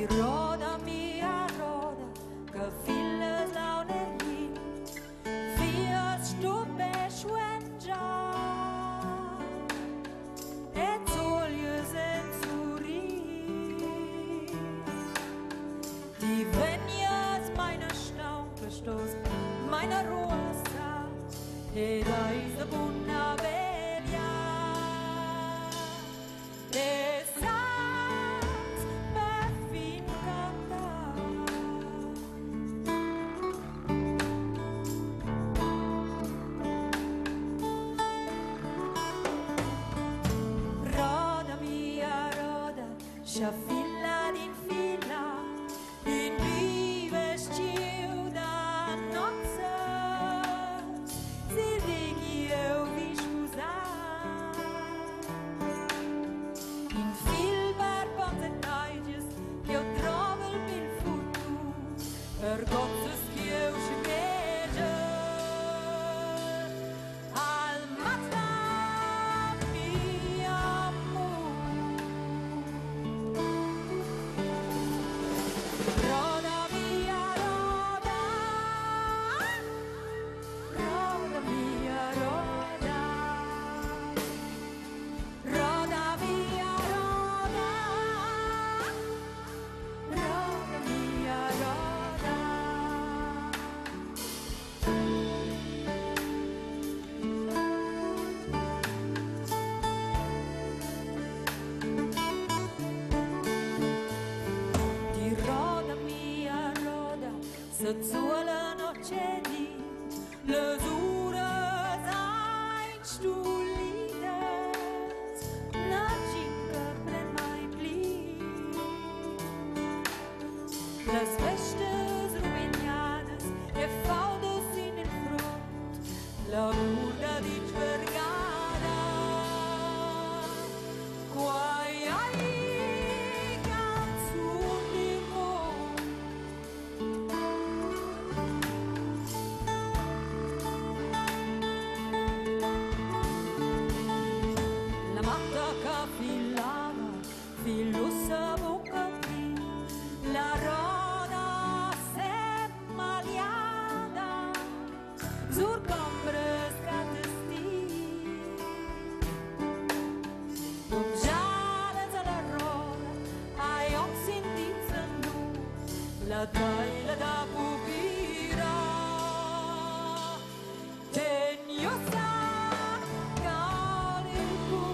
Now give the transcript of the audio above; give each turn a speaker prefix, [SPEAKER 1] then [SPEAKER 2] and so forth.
[SPEAKER 1] Die roda mia roda, che fille launerghi, via stube schwenja, e zolje sensuri. Die Venjas meiner Staupe stoß, meiner Rosa, e da ist der Bunna Belia. Scia fila in fila, in vive sciuda nozze, si dighi eu vi scusar. In fil barbanzetages, che eu trovo il mil futuro, per gozzes che eu sceghege. Al matta mia amor. Roda mia roda, roda mia roda, roda mia roda, roda mia roda. Di roda mia roda, se zuola noce di, le ures einstulides, la cinque pren mai pli. Las vestes ruinades e faudes in il front, la urda di vergata. Quai ai canzoni mo. La matta che filava, filussa bocca qui, la roda se maliada, sur combre scatesti. Giales alla roda, ai occhi indizzano, la taila da pupira. Tegnosa calicu.